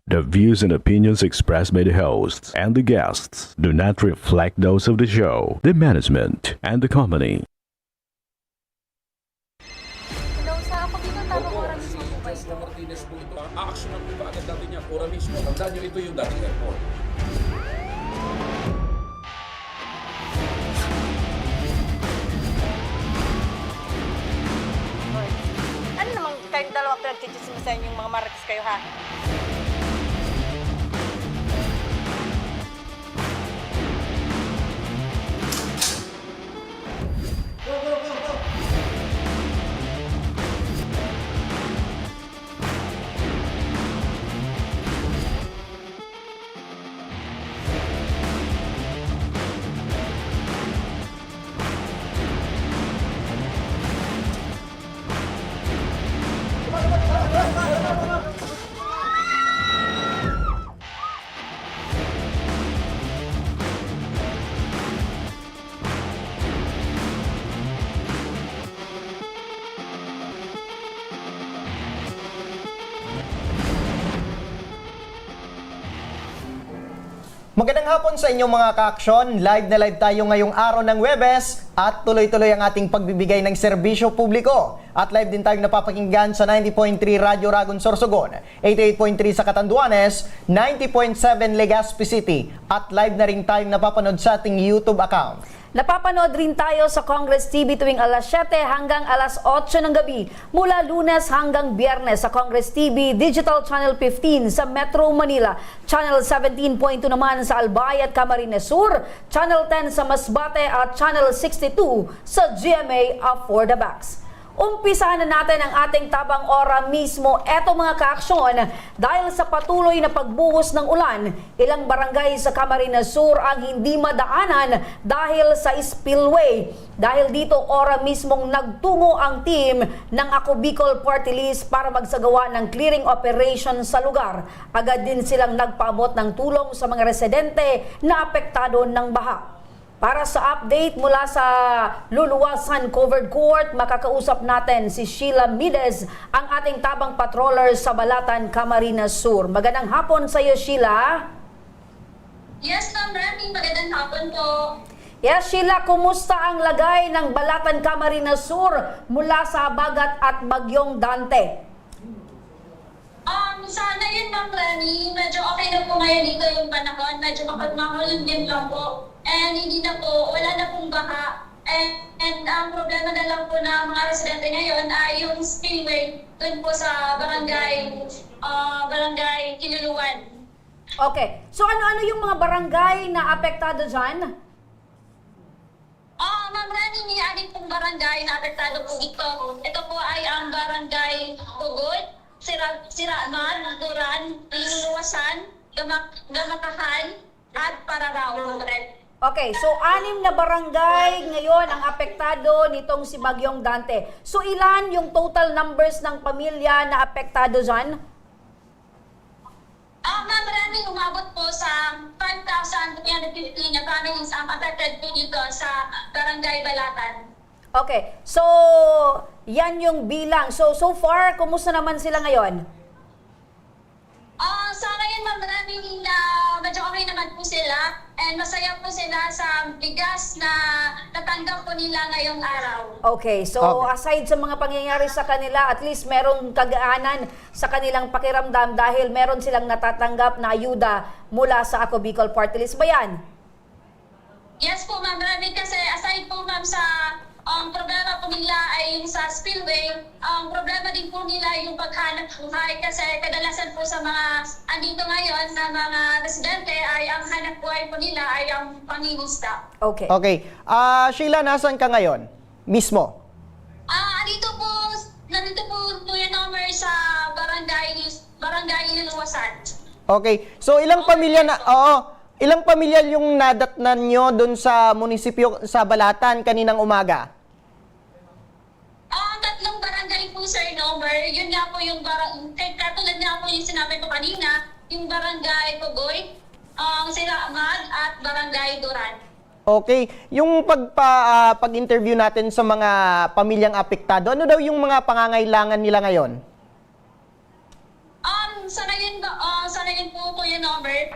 The views and opinions expressed by the hosts and the guests do not reflect those of the show, the management, and the company. Nausahan ko dito, tamang oras mo po ba ito? Martinez po ito. Aaksyonan po ba agad natin niya? Pura mismo. Tandaan niyo, ito yung dating airport. Ano naman kayong dalawa pinagchichismisan yung mga marites kayo, ha? Magandang hapon sa inyong mga ka-aksyon. Live na live tayo ngayong araw ng Huwebes at tuloy-tuloy ang ating pagbibigay ng serbisyo publiko. At live din tayong napapakinggan sa 90.3 Radyo Ragon Sorsogon, 88.3 sa Catanduanes, 90.7 Legazpi City at live na rin tayong napapanood sa ating YouTube account. Napapanood rin tayo sa Congress TV tuwing alas 7 hanggang alas 8 ng gabi mula Lunes hanggang Biyernes sa Congress TV Digital Channel 15 sa Metro Manila, Channel 17.2 naman sa Albay at Camarines Sur, Channel 10 sa Masbate at Channel 62 sa GMA For the Backs. Umpisahan na natin ang ating tabang ora mismo. Eto mga kaaksyon, dahil sa patuloy na pagbuhos ng ulan, ilang barangay sa Camarines Sur ang hindi madaanan dahil sa spillway. Dahil dito, ora mismong nagtungo ang team ng Ako Bicol Party List para magsagawa ng clearing operation sa lugar. Agad din silang nagpaabot ng tulong sa mga residente na apektado ng baha. Para sa update mula sa Luluwasan Covered Court, makakausap natin si Sheila Mides, ang ating tabang patroller sa Balatan, Camarines Sur. Magandang hapon sa iyo, Sheila. Yes, Ma'am Rami. Magandang hapon po. Yes, Sheila, kumusta ang lagay ng Balatan, Camarines Sur mula sa habagat at bagyong Dante? Sana yun, Ma'am Rani. Medyo okay na po ngayon dito yung panahon. Medyo makapagmakulong din lang po. And hindi na po, wala na pong baha. And ang problema na lang po ng mga residente ngayon ay yung spillway dun po sa barangay Kinuluan. Okay, so ano-ano yung mga barangay na apektado dyan? Ma'am Rani, may ating pong barangay na apektado po dito. Ito po ay ang barangay Pugod, Siraan, Duran, Luluwasan, Gamakahan, at Pararao. Okay, so 6 na barangay ngayon ang apektado nitong si Bagyong Dante. So ilan yung total numbers ng pamilya na apektado dyan? Ma'am Rani, umabot po sa 5,315 na families ang affected po dito sa Barangay Balatan. Okay, so yan yung bilang. So far, kumusta naman sila ngayon? Sa ngayon, Ma'am Rani, medyo okay naman po sila and masaya po sila sa bigas na natanggap po nila ngayong araw. Okay, so aside sa mga pangyayari sa kanila, at least merong kagaanan sa kanilang pakiramdam dahil meron silang natatanggap na ayuda mula sa Ako Bicol Party List ba yan? Yes po, Ma'am Rani, kasi aside po, Ma'am, sa problema po nila ay yung sa spillway, problema din po nila yung paghanap buhay kasi kadalasan po sa mga andito ngayon na mga residente ay ang hanap buhay po nila ay ang pangingisda. Okay. Okay. Sheila, nasan ka ngayon? Mismo? Nandito po Kuya Nomer sa barangay Luluwasan. Okay. So ilang pamilya ilang pamilya yung nadatnan nyo doon sa munisipyo sa Balatan kaninang umaga? Tatlong barangay po, Sir Nomer. Yun nga po yung katulad nga po yung sinabi ko kanina, yung barangay Pugoy, Siraamag at barangay Duran. Okay, yung pag-interview natin sa mga pamilyang apektado, ano daw yung mga pangangailangan nila ngayon? Sa ngayon po, Kuya Norbert,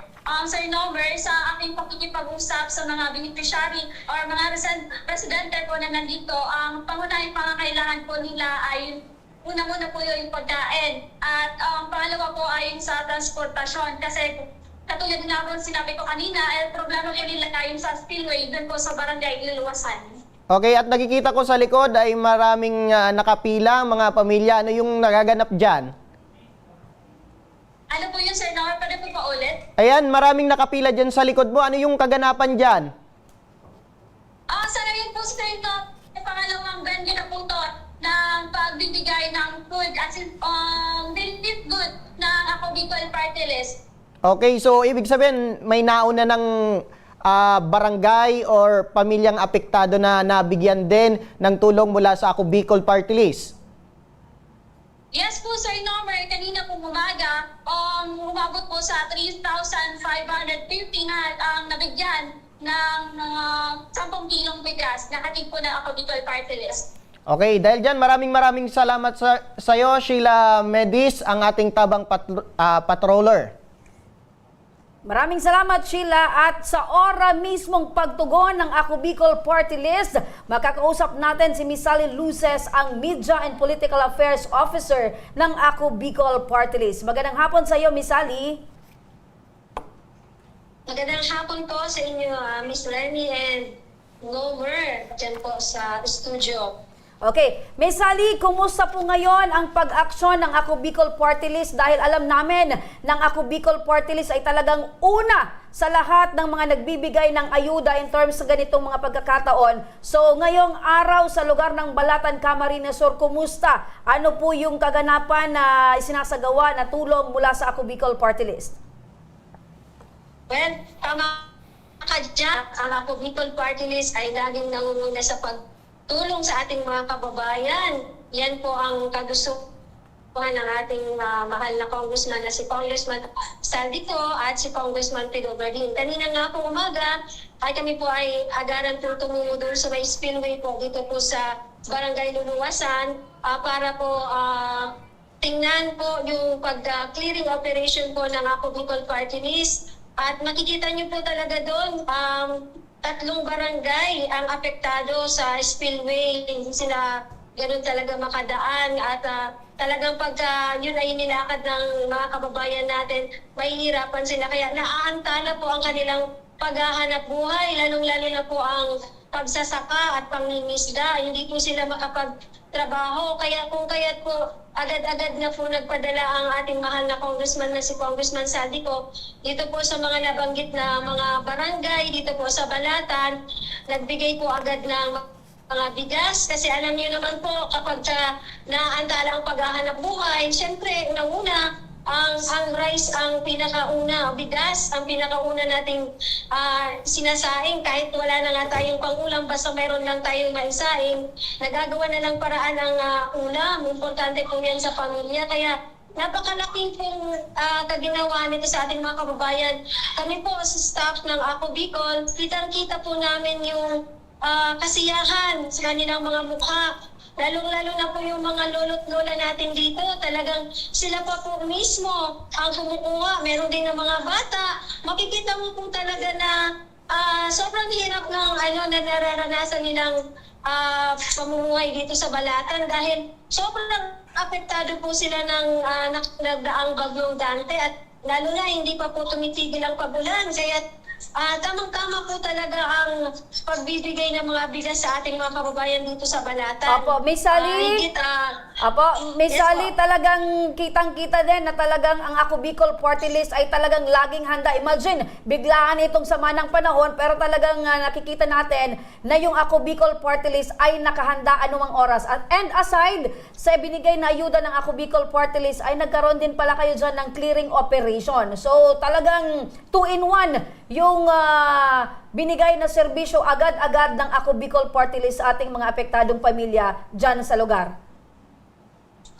sa aking pakikipag-usap sa mga beneficiary or mga residente po na nandito, ang pangunahing pangangailangan po nila ay una-muna po yung pagkain. At pangalawa po ay yung sa transportasyon. Kasi katulad nga po sinabi ko kanina, problema po nila yung sa spillway doon po sa barangay Luluwasan. Okay, at nakikita ko sa likod ay maraming nakapila, mga pamilya. Ano yung nagaganap dyan? Ano po yun, Sir Norbert? Pwede po pa ulit? Ayan, maraming nakapila dyan sa likod mo. Ano yung kaganapan dyan? Sa ngayon po, Sir Norbert, pangalawang venue na po to ng pagbibigay ng food at relief good ng Ako Bicol Party List. Okay, so ibig sabihin may nauna ng barangay or pamilyang apektado na nabigyan din ng tulong mula sa Ako Bicol Party List? Yes po, Sir Norbert. Kanina po umaga, umabot po sa 3,550 nga ang nabigyan ng 10 kilong bigas na hatid po na Ako Bicol Party List. Okay, dahil dyan, maraming salamat sa iyo, Sheila Medis, ang ating tabang patroller. Maraming salamat, Sheila. At sa ora mismong pagtugon ng Ako Bicol Party List, makakausap natin si Miss Sally Luces, ang Media and Political Affairs Officer ng Ako Bicol Party List. Magandang hapon sa iyo, Miss Sally. Magandang hapon po sa inyo, Miss Lenny and Nomer, dyan po sa studio. Okay, Miss Sally, kumusta po ngayon ang pag-aksyon ng Ako Bicol Party List? Dahil alam namin ng Ako Bicol Party List ay talagang una sa lahat ng mga nagbibigay ng ayuda in terms sa ganitong mga pagkakataon. So ngayong araw sa lugar ng Balatan, Camarines Sur, kumusta? Ano po yung kaganapan na sinasagawa na tulong mula sa Ako Bicol Party List? Well, tama ka dyan. Ang Ako Bicol Party List ay laging nangunguna sa pagtulong sa ating mga kababayan. Yan po ang kagustuhan ng ating mahal na congressman na si Congressman Saldico at si Congressman Pedro Bardin. Kanina nga po umaga, ay kami po ay agaran po tumungo doon sa may spillway po dito po sa Barangay Luluwasan para po tingnan po yung pag-clearing operation po ng Ako Bicol Party List. At makikita niyo po talaga doon, 3 barangay ang apektado sa spillway. Hindi sila ganun talaga makadaan at talagang pagka yun ay nilakad ng mga kababayan natin, mahihirapan sila. Kaya naaantala po ang kanilang paghahanap buhay, lalong-lalo na po ang pagsasaka at pangingisda. Hindi po sila makapagtrabaho. Kaya kung kaya't po agad-agad na po nagpadala ang ating mahal na congressman na si Congressman Saldico dito po sa mga nabanggit na mga barangay, dito po sa Balatan, nagbigay po agad ng mga bigas. Kasi alam niyo naman po, kapag naantala ang paghahanap buhay, siyempre, unang-una, ang rice ang pinakauna, bigas ang pinakauna nating sinasaing. Kahit wala na nga tayong pangulam, basta mayroon lang tayong maisaing, nagagawa na lang paraan ng ulam. Importante po yan sa pamilya. Kaya napakalaking pong kaginawa nito sa ating mga kababayan. Kami po sa staff ng Ako Bicol, kitang-kita po namin yung kasiyahan sa kanilang mga mukha. Lalong-lalo na po yung mga lolo't lola natin dito. Talagang sila pa po mismo ang kumukuha. Meron din ng mga bata. Makikita mo po talaga na sobrang hirap ng na nararanasan nilang pamumuhay dito sa Balatan dahil sobrang apektado po sila ng nagdaang bagyong Dante at lalo na hindi pa po tumitigil ang pagulan. Kaya tamang-tama po talaga ang pagbibigay ng mga bigas sa ating mga kababayan dito sa Balatan. Opo, Miss Sally. Miss Sally, talagang kitang-kita din na talagang ang Ako Bicol Party List ay talagang laging handa. Imagine, biglaan itong sama ng panahon pero talagang nakikita natin na yung Ako Bicol Party List ay nakahanda anumang oras. And aside sa binigay na ayuda ng Ako Bicol Party List ay nagkaroon din pala kayo dyan ng clearing operation. So talagang 2-in-1 yung binigay na serbisyo agad-agad ng Ako Bicol Party List sa ating mga apektadong pamilya dyan sa lugar.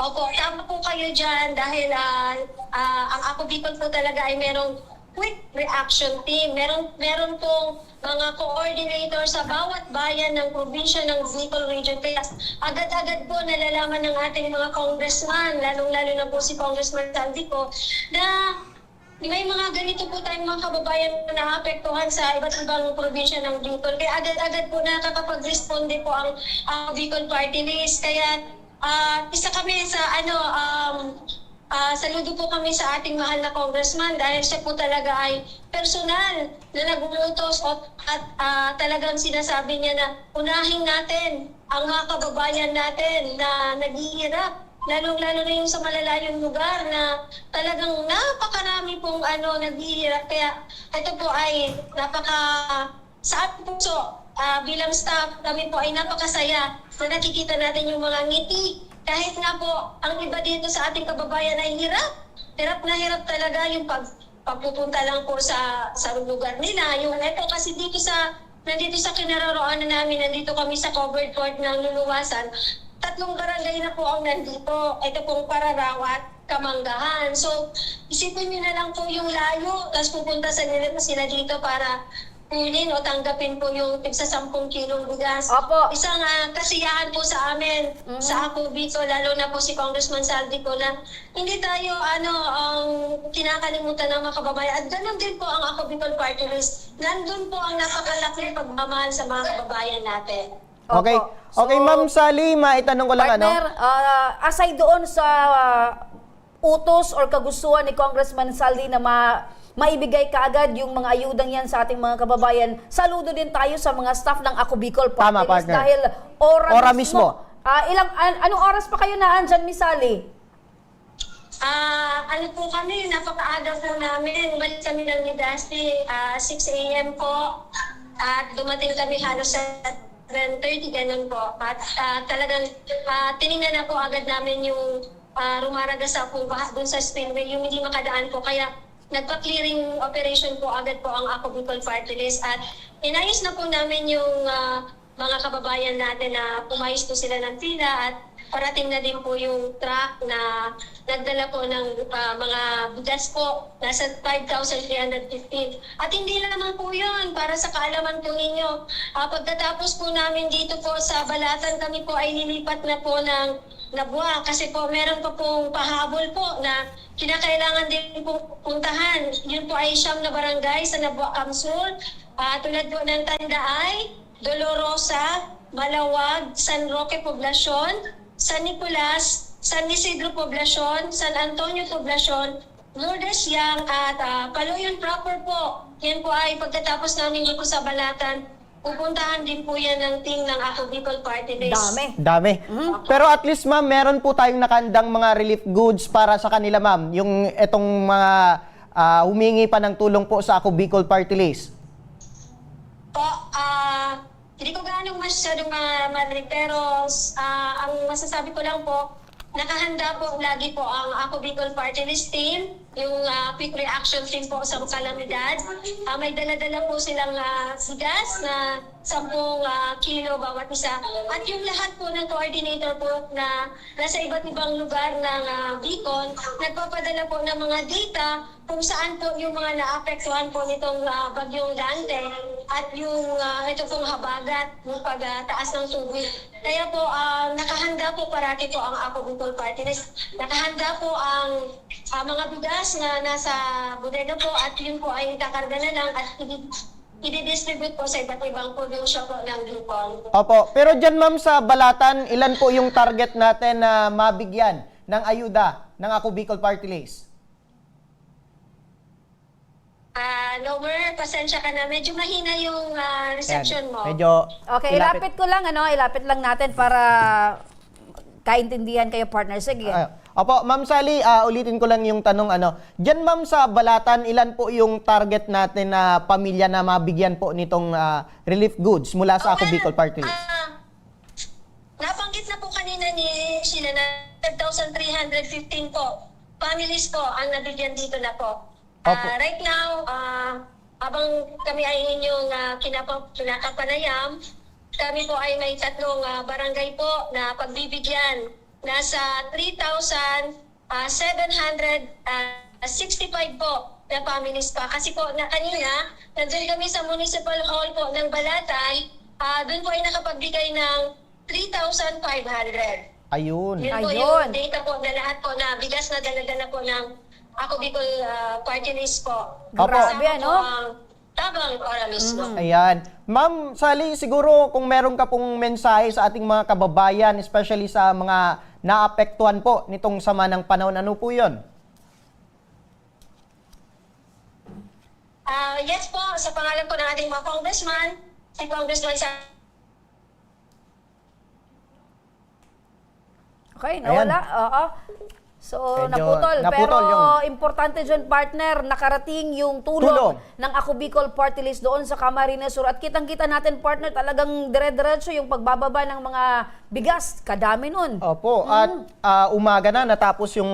Opo, tama po kayo dyan dahil ang Ako Bicol po talaga ay merong quick reaction team. Meron pong mga coordinator sa bawat bayan ng probinsya ng Bicol Region. Kaya agad-agad po nalalaman ng ating mga congressman, lalong-lalo na po si Congressman Saldico, na may mga ganito po tayong mga kababayan na naapektuhan sa iba't ibang probinsya ng Bicol. Kaya agad-agad po nakakapag-responde po ang Bicol Party List. Kaya isa kami sa saludo po kami sa ating mahal na congressman dahil siya po talaga ay personal na naguutos at talagang sinasabi niya na unahin natin ang mga kababayan natin na naghihirap. Lalong-lalo na yung sa malalayong lugar na talagang napakarami pong naghihirap. Kaya ito po ay sa ating puso, bilang staff, kami po ay napakasaya na nakikita natin yung mga ngiti. Kahit nga po, ang iba dito sa ating kababayan ay hirap. Hirap na hirap talaga yung pagpupunta lang po sa lugar nila. Yung ito kasi nandito sa kinaroroonan namin, nandito kami sa covered port ng Luluwasan. 3 barangay na po ang nandito. Ito pong Pararawat, Kamanggahan. So, isipin nyo na lang po yung layo, tapos pupunta sila dito para kunin o tanggapin po yung tigsa 10 kilong bigas. Opo. Isang kasiyahan po sa amin, sa Ako Bicol, lalo na po si Congressman Saldico, na hindi tayo kinakalimutan ng mga kababayan. At ganun din po ang Ako Bicol Party List. Nandun po ang napakalaking pagmamahal sa mga kababayan natin. Okay. Opo. Okay, So, Ma'am Sally, maitanong ko lang partner, aside doon sa utos or kagustuhan ni Congressman Saldi na maibigay kaagad yung mga ayudang yan sa ating mga kababayan, saludo din tayo sa mga staff ng Ako Bicol Party Tama, List partner. dahil Ora mismo. Anong oras pa kayo na andyan, Miss Sally? Kami, napakaaga po namin. Balik kami ng Legazpi, 6 a.m. po. At dumating kami halos sa 7:30, ganun po. At talagang tinignan na po agad namin yung rumaragas sa po doon sa spillway, yung hindi makadaan po. Kaya nagpa-clearing operation po agad po ang Ako Bicol Party List. At inayos na po namin yung mga kababayan natin na pumayos po sila ng pila at parating na din po yung truck na nagdala po ng mga bigas po. Nasa 5,315. At hindi naman po yun, para sa kaalaman po ninyo. Pagkatapos po namin dito po sa Balatan, kami po ay nilipat na po ng Nabua. Kasi po meron pa pong pahabol po na kinakailangan din po puntahan. Yun po ay 9 na barangay sa Nabua Kamsul. Tulad po ng Tandaay, Dolorosa, Malawag, San Roque Poblacion, San Nicolas, San Isidro Poblacion, San Antonio Poblacion, Lourdes Yang at Caloyon proper po. Yan po ay pagkatapos namin dito sa Balatan, pupuntahan din po yan ng team ng Ako Bicol Party List. Dami. Pero at least, ma'am, meron po tayong nakandang mga relief goods para sa kanila, ma'am. Yung etong mga humingi pa ng tulong po sa Ako Bicol Party List. Po, hindi ko gaano masyadong marinig, pero ang masasabi ko lang po, nakahanda po lagi po ang Ako Bicol Party List team, yung quick reaction team po sa kalamidad. May dala-dala po silang bigas na 10 kilo bawat isa. At yung lahat po ng coordinator po na nasa iba't ibang lugar ng Bicol, nagpapadala po ng mga data kung saan po yung mga naapektuhan po nitong bagyong Dante at yung ito pong habagat, yung pagtaas ng tubig. Kaya po, nakahanda po parati po ang Ako Bicol Party List. Nakahanda po ang mga bigas na nasa bodega po at yun po ay kakarga na lang at i-distribute po sa iba't ibang probinsya po ng Bicol. Opo. Pero dyan, ma'am, sa Balatan, ilan po yung target natin na mabigyan ng ayuda ng Ako Bicol Party List? Lower, pasensya ka na. Medyo mahina yung reception mo. Medyo Okay, ilapit ko lang, ilapit lang natin para kaintindihan kayo, partner. Sige. Opo, Ma'am Sally, ulitin ko lang yung tanong, Diyan, ma'am, sa Balatan, ilan po yung target natin na pamilya na mabigyan po nitong relief goods mula sa Ako Bicol Party List? Nabanggit na po kanina ni Sheila na 5,315 po. Families po ang nabigyan dito na po. Right now, habang kami ay inyong kinakapanayam, kami po ay may 3 barangay po na pagbibigyan. Nasa 3,765 po na families pa. Kasi po, na kanina, nandun kami sa Municipal Hall po ng Balatan, doon po ay nakapagbigay ng 3,500. Ayun. Yun po Ayun. yung data po na lahat po na bigas na dala-dala po ng Ako Bicol Party List po. Grabe, Kasama ano? po ang Tabang Ora mismo. Ayan. Ma'am Sally, siguro kung meron ka pong mensahe sa ating mga kababayan, especially sa mga naapektuhan po nitong sama ng panahon, ano po yun? Yes po, sa pangalan po ng ating mga congressman, si Congressman Okay, nawala. Oo. So, Medyo naputol. naputol Pero yung- importante dyan, partner, nakarating yung tulong ng Ako Bicol Party List doon sa Camarines Sur. At kitang-kita natin, partner, talagang dire-diretso yung pagbababa ng mga bigas. Kadami nun. Opo. At umaga na natapos yung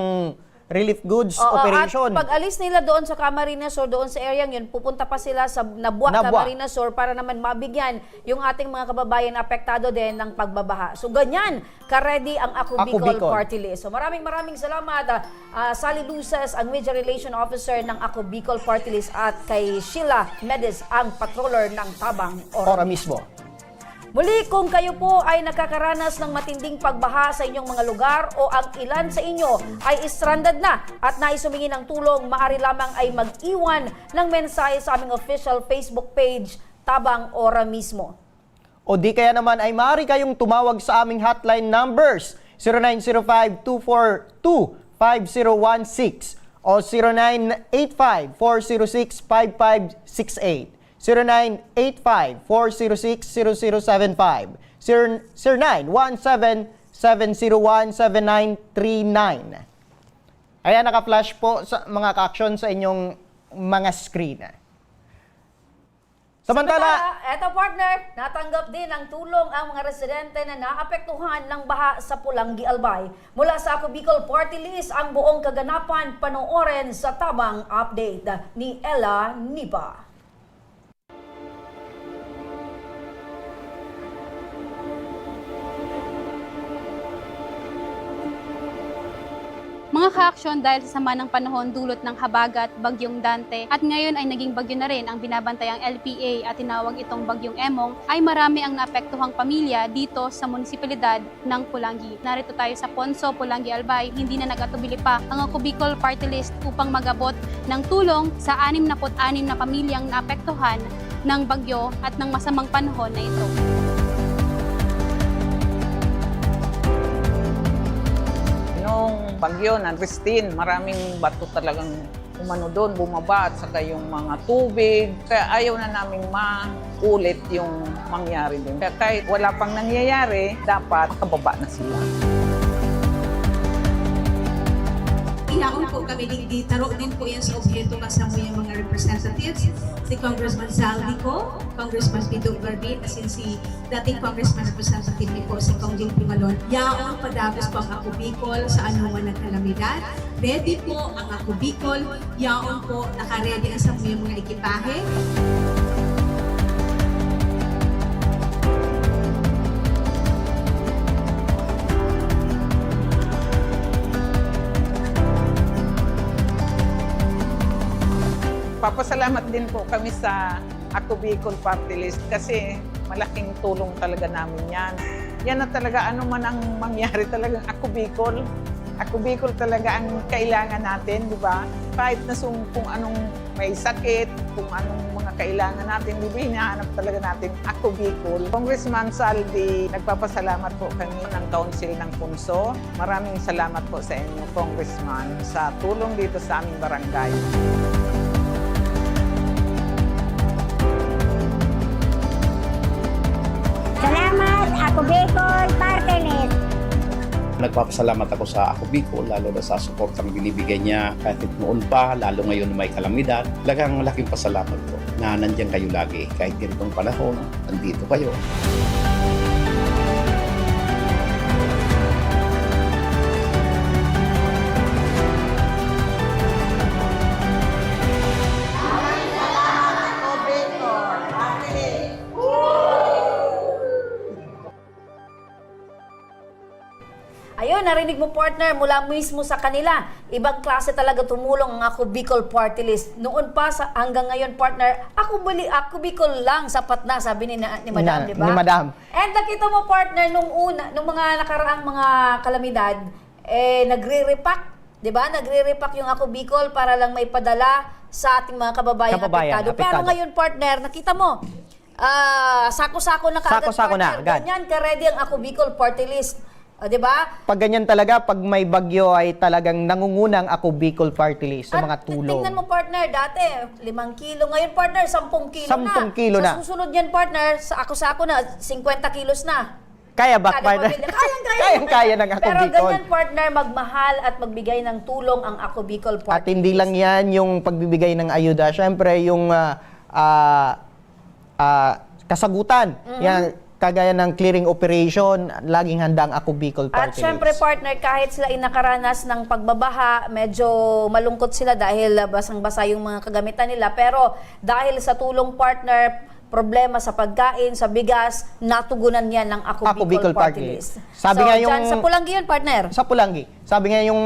relief goods Oo, operation. At pag alis nila doon sa Camarines Sur, doon sa area yun, pupunta pa sila sa Nabua, Nabua. Camarines Sur para naman mabigyan yung ating mga kababayan na apektado din ng pagbabaha. So ganyan, ka-ready ang Ako Bicol Party List. So maraming salamat Sally Luces, ang Media Relation Officer ng Ako Bicol Party List, at kay Sheila Medes, ang patroller ng Tabang Ora mismo. Muli, kung kayo po ay nakakaranas ng matinding pagbaha sa inyong mga lugar o ang ilan sa inyo ay stranded na at nais humingi ng tulong, maaari lamang ay mag-iwan ng mensahe sa aming official Facebook page, Tabang Ora mismo. O di kaya naman ay maaari kayong tumawag sa aming hotline numbers 0905-242-5016 o 0985-406-5568. 0985-406-0075, 0917-701-7939. Ayan, naka-flash po sa mga ka-action sa inyong mga screen. Samantala, eto partner, natanggap din ng tulong ang mga residente na naapektuhan ng baha sa Pulangi, Albay. Mula sa Ako Bicol Party List, ang buong kaganapan panoorin sa Tabang Update ni Ella Nipa. Mga ka-aksyon, dahil sa sama ng panahon dulot ng Habagat, Bagyong Dante at ngayon ay naging bagyo na rin ang binabantayang LPA at tinawag itong Bagyong Emong, ay marami ang naapektuhang pamilya dito sa munisipalidad ng Pulangi. Narito tayo sa Ponso, Pulangi, Albay. Hindi na nag-atubili pa ang Ako Bicol Party List upang magabot ng tulong sa 66 na pamilyang naapektuhan ng bagyo at ng masamang panahon na ito. Nung bagyo ng Christine, maraming bato talagang umano doon, bumaba, at saka yung mga tubig. Kaya ayaw na naming maulit yung mangyari doon. Kaya kahit wala pang nangyayari, dapat makababa na sila. Iyaon po kami dito, taro din po yan sa objeto kasama yung mga representatives, si Congressman Saldico, Congressman Pidong Garbin, as in si dating Congressman Representative po si Kong Jing Pimalon. Yaon padagos po ang Ako Bicol sa anuman ng kalamidad. Ready po ang Ako Bicol, yaon po naka-ready ang sa mga ekipahe. Papasalamat din po kami sa Ako Bicol Party List kasi malaking tulong talaga namin yan. Yan na talaga, ano man ang mangyari talagang Ako Bicol. Ako Bicol talaga ang kailangan natin, di ba? Kahit na kung anong may sakit, kung anong mga kailangan natin, di ba, hinahanap talaga natin Ako Bicol. Congressman Saldi, nagpapasalamat po kami ng Council ng Punso. Maraming salamat po sa inyo, Congressman, sa tulong dito sa aming barangay. Salamat, Ako Bicol Party List. Nagpapasalamat ako sa Ako Bicol, lalo na sa suportang binibigay niya kahit noon pa, lalo ngayon may kalamidad. Talagang malaking pasalamat po na nandiyan kayo lagi. Kahit ganitong panahon, nandito kayo. Ayun, narinig mo partner mula mismo sa kanila. Ibang klase talaga tumulong ang Ako Bicol Party List. Noon pa hanggang ngayon partner, Ako Bicol lang sapat na, sabi ni Madam, di ba? Ni Madam. And nakita mo partner nung mga nakaraang mga kalamidad, nagre-repack, di ba? Nagre-repack yung Ako Bicol para lang may padala sa ating mga kababayang apektado. Pero ngayon partner, nakita mo, sako-sako na kaagad Sako-sako na, partner. agad. Ganyan ka-ready ang Ako Bicol Party List. Di ba? Pag ganyan talaga, pag may bagyo ay talagang nangungunang Ako Bicol Party List sa mga tulong. Tingnan mo partner, dati 5 kilo. Ngayon partner, 10 kilo 10 kilo na. Sa susunod yan partner, sa ako-sako na, 50 kilos na. Kaya ba, partner? Kayang-kaya ng Ako Pero Bicol. ganyan partner, magmahal at magbigay ng tulong ang Ako Bicol Party At hindi lang yan yung pagbibigay ng ayuda. Siyempre, yung kasagutan. Yan, kagaya ng clearing operation, laging handa ang Ako Bicol Party At syempre List. partner, kahit sila ay nakaranas ng pagbabaha, medyo malungkot sila dahil basang-basa yung mga kagamitan nila. Pero dahil sa tulong partner, problema sa pagkain, sa bigas, natugunan yan ng Ako Bicol Party List. Sabi nga yung dyan, sa Pulangi yun partner. Sa Pulangi. Sabi nga yung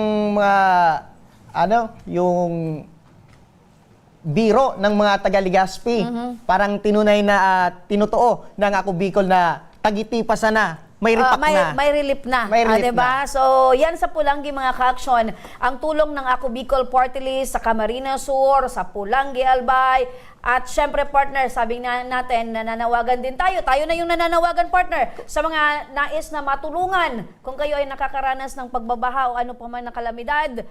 yung biro ng mga taga-Legazpi, parang tinunay na tinutuo ng Ako Bicol na tagitipasan na, may repack na. May relief na. May relief diba? na. So, yan sa Pulangi mga ka-aksyon. Ang tulong ng Ako Bicol Party List sa Camarines Sur, sa Pulangi, Albay, at syempre partner, sabi na natin, nananawagan din tayo. Tayo na yung nananawagan partner sa mga nais na matulungan. Kung kayo ay nakakaranas ng pagbabaha o ano pa man na kalamidad,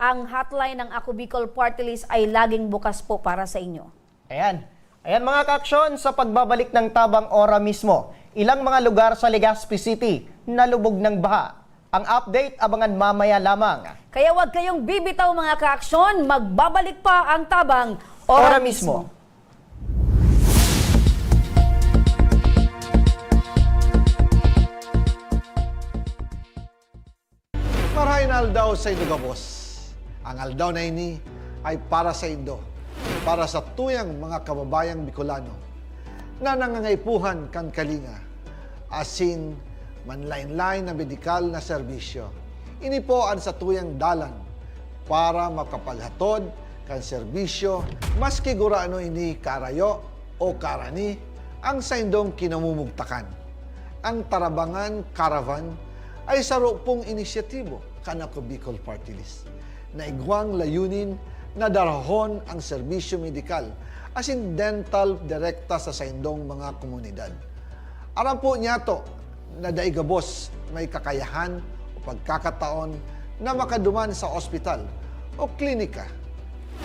ang hotline ng Ako Bicol Party List ay laging bukas po para sa inyo. Ayan. Ayan mga ka-aksyon, sa pagbabalik ng Tabang Ora mismo, ilang mga lugar sa Legazpi City nalubog ng baha. Ang update, abangan mamaya lamang. Kaya huwag kayong bibitaw mga ka-aksyon, magbabalik pa ang Tabang Ora mismo. Marahin aldaw sa Indo Gabos. Ang aldaw na ini ay para sa Indo, para sa tuyang mga kababayang Bicolano na nangangaipuhan kan kalinga, asin manlain-lain na medikal na serbisyo. Ini po ang sa tuyang dalan para makapaghatod kan serbisyo maski gurano ini karayo o karani ang sa indong kinamumugtakan. Ang Tarabangan Caravan ay saro pong inisyatibo kan Ako Bicol Party List na igwang layunin na darahon ang serbisyo medikal asin dental direkta sa saindong mga komunidad. Aram po niya to na daigabos may kakayahan o pagkakataon na makaduman sa ospital o klinika.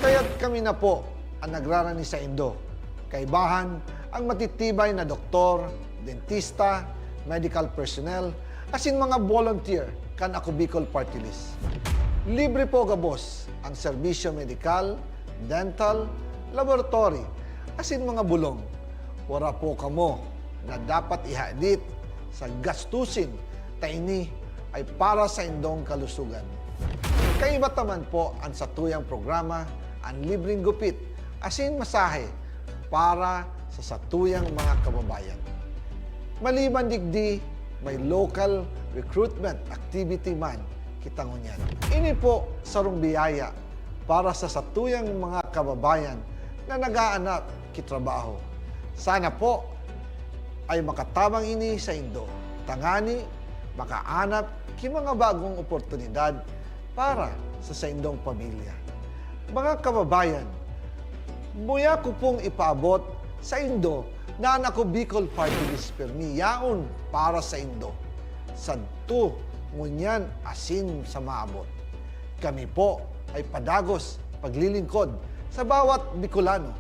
Kaya't kami na po ang nagrarani sa Indo. Kaibahan ang matitibay na doktor, dentista, medical personnel, asin mga volunteer kan Ako Bicol Party List. Libre po gabos ang serbisyo medikal, dental, laboratory, asin mga bulong. Wala po kamo na dapat ihadit sa gastusin ta ini ay para sa indong kalusugan. Kaiba taman po ang satuyang programa ang libreng gupit asin masahe para sa satuyang mga kababayan. Maliban digdi, may local recruitment activity man kitang unyan. Ini po sarong biyaya para sa satuyang mga kababayan na nag-aanap kitrabaho. Sana po ay makatabang ini sa Indo. Tangani, makaanap ki mga bagong oportunidad para sa indong pamilya. Mga kababayan, buya ko pong ipaabot sa Indo na ang Ako Bicol Party List permi yaon para sa Indo. Sadto, ngunyan asin sa maabot. Kami po ay padagos paglilingkod sa bawat Bicolano.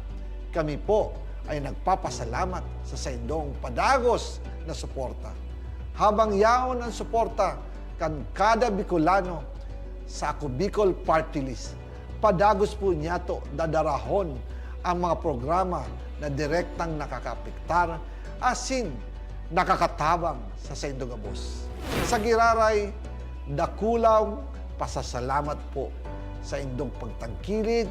Kami po ay nagpapasalamat sa saindong padagos na suporta. Habang yaon ang suporta kan kada Bicolano sa Ako Bicol Party List, padagos po niya to dadarahon ang mga programa na direktang nakakapiktar asin nakakatabang sa Saindo Gabos. Sa giraray, dakulaw pasasalamat po sa indong pagtangkilig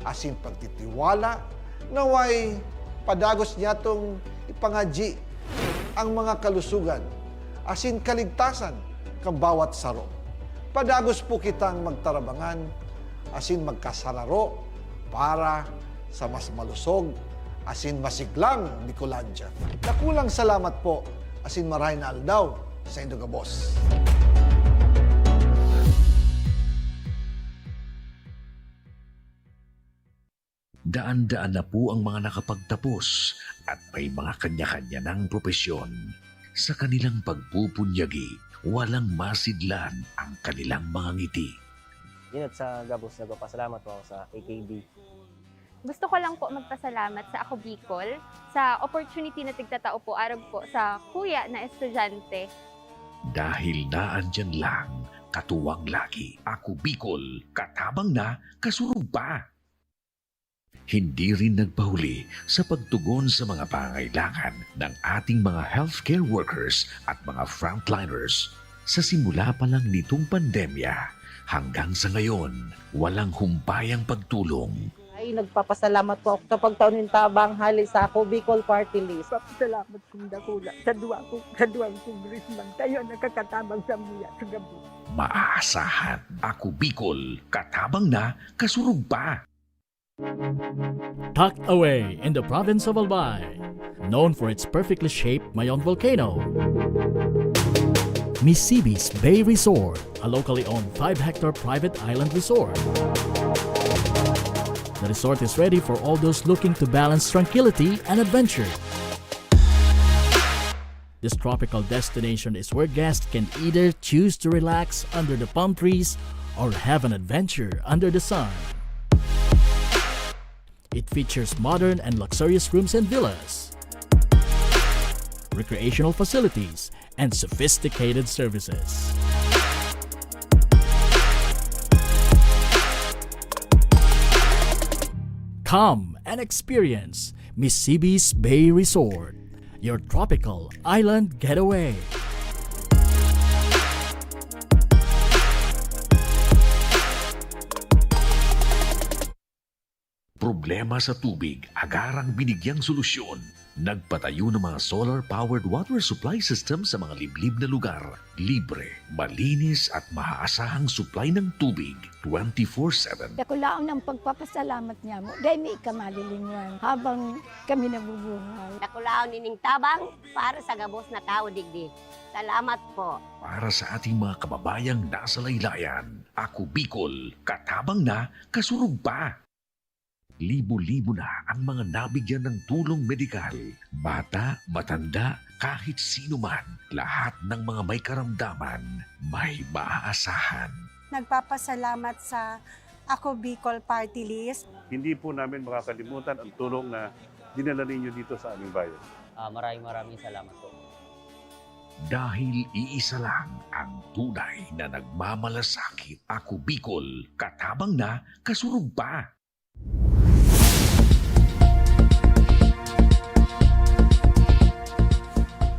asin pagtitiwala naway padagos niya tong ipangadji ang mga kalusugan asin kaligtasan kang bawat saro. padagos po kitang magtarabangan, asin magkasararo, para sa mas malusog, asin masiglang Bicolandia. Nakulang salamat po, asin marahin na aldaw sa Indog Boss. Daan-daan na po ang mga nakapagtapos at may mga kanya-kanya ng propesyon. Sa kanilang pagpupunyagi, walang masidlan ang kanilang mga ngiti. Yun at sa Gabos, nagpapasalamat po ako sa AKB. Gusto ko lang po magpasalamat sa Ako Bicol sa opportunity na tigtatao po araw po sa kuya na estudyante. Dahil naandyan lang, katuwang lagi, Ako Bicol, katabang na, kasurog pa. Hindi rin nagpahuli sa pagtugon sa mga pangailangan ng ating mga healthcare workers at mga frontliners. Sa simula pa lang nitong pandemya, hanggang sa ngayon, walang humpayang pagtulong. Ay, nagpapasalamat po ako sa pagtaon ng tabang hali sa Ako Bicol Party List. Salamat kong dakula sa duwang congressman. Tayo nakakatabang sa muya sa gabi. Maaasahan, Ako Bicol, katabang na, kasurog pa. Tucked away in the province of Albay, known for its perfectly shaped Mayon volcano, Misibis Bay Resort, a locally owned 5-hectare private island resort. The resort is ready for all those looking to balance tranquility and adventure. This tropical destination is where guests can either choose to relax under the palm trees or have an adventure under the sun. It features modern and luxurious rooms and villas, recreational facilities, and sophisticated services. Come and experience Misibis Bay Resort, your tropical island getaway. Problema sa tubig, agarang binigyang solusyon. Nagpatayo ng mga solar-powered water supply system sa mga liblib na lugar. Libre, malinis at maaasahang supply ng tubig 24/7. Dakulaon ng pagpapasalamat niya mo. Dahil may ikamalilinwan habang kami nabubuhay. Dakulaon nining tabang para sa Gabos na tao digdi. Salamat po. Para sa ating mga kababayang nasa laylayan, Ako Bicol, katabang na, kasurog pa. Libo-libo na ang mga nabigyan ng tulong medikal. Bata, matanda, kahit sino man, lahat ng mga may karamdaman, may maaasahan. Nagpapasalamat sa Ako Bicol Party List. Hindi po namin makakalimutan ang tulong na dinala ninyo dito sa aming bayan. Maraming salamat po. Dahil iisa lang ang tunay na nagmamalasakit. Ako Bicol, katabang na, kasurog pa.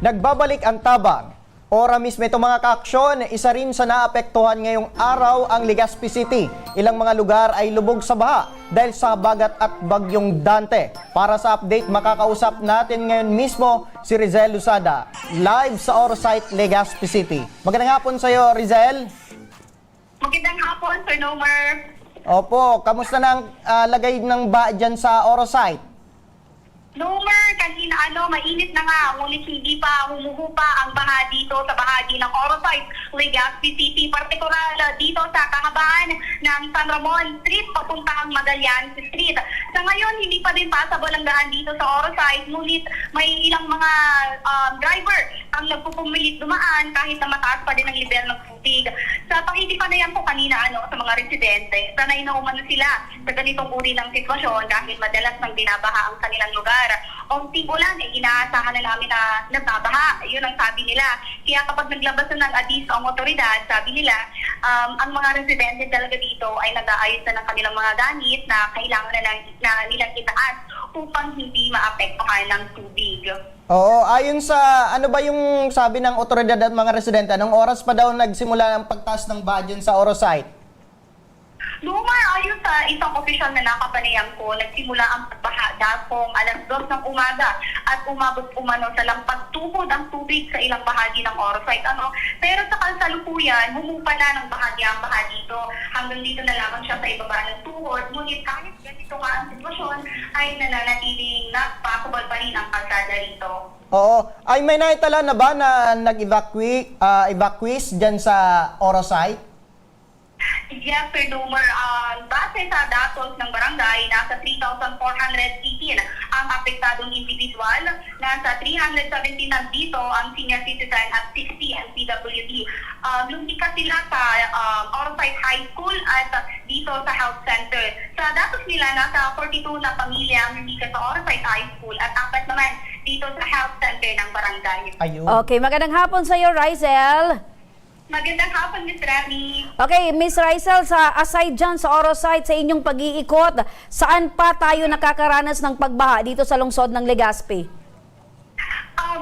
Nagbabalik ang tabang. Ora mismo itong mga kaaksyon, isa rin sa naapektuhan ngayong araw ang Legazpi City. Ilang mga lugar ay lubog sa baha dahil sa bagat at bagyong Dante. Para sa update, makakausap natin ngayon mismo si Rizel Lusada, live sa Orosite, Legazpi City. Magandang hapon sa iyo, Rizel. Magandang hapon, Sir Nomer. Opo, kamusta na ang lagay ng baha dyan sa Orosite? Nomer, kanina mainit na nga, ngunit hindi pa humuhupa ang baha dito sa bahagi ng Orosite, Legazpi City, partikular dito sa kahabaan ng San Ramon Street papuntang Magallanes Street. Sa ngayon, hindi pa din passable ang daan dito sa Orosite, ngunit may ilang mga driver ang nagpupumilit dumaan kahit na mataas pa din ang level ng tubig. Sa pakikipanayan ko kanina sa mga residente, sanay na umano sila sa ganitong uri ng sitwasyon dahil madalas nang binabaha ang kanilang lugar. Onting ulan, inaasahan na namin na nagbabaha. Yun ang sabi nila. Kaya kapag naglabas na ng addis ang otoridad, sabi nila, ang mga residente talaga dito ay nag-aayos na ng kanilang mga gamit na kailangan na nilang itaas upang hindi maapektuhan ng tubig. Oo, ayon sa ano ba yung sabi ng otoridad at mga residente, anong oras pa daw nagsimula ang pagtaas ng baha dyan sa Orosite? Lumar, ayon sa isang opisyal na nakapanayam ko, nagsimula ang pagbaha dakong alas 2 ng umaga at umabot umano sa lampagtuhod ang tubig sa ilang bahagi ng Orosite. Pero sa kasalukuyan, humupa na ng bahagi ang baha dito. Hanggang dito na lamang siya sa ibaba ng tuhod. Ngunit kahit ganito nga ang sitwasyon, ay nananatiling nagpakubal pa rin ang kalsada rito. Oo. Ay may naitala na ba na nag-evacuate dyan sa Orosite? Yes, Sir Dumer, base sa datos ng barangay, nasa 3,418 ang apektadong individual, nasa 317 dito ang senior citizen at 60 ang PWD. Lumikas sila sa Orosite High School at dito sa health center. Sa datos nila, nasa 42 na pamilya ang lumikas sa Orosite High School at 4 naman dito sa health center ng barangay. Ayun. Okay, magandang hapon sa iyo, Rizel. Magandang hapon, Ms. Rami. Okay, Miss Rizel, aside dyan sa Orosite, sa inyong pag-iikot, saan pa tayo nakakaranas ng pagbaha dito sa lungsod ng Legazpi?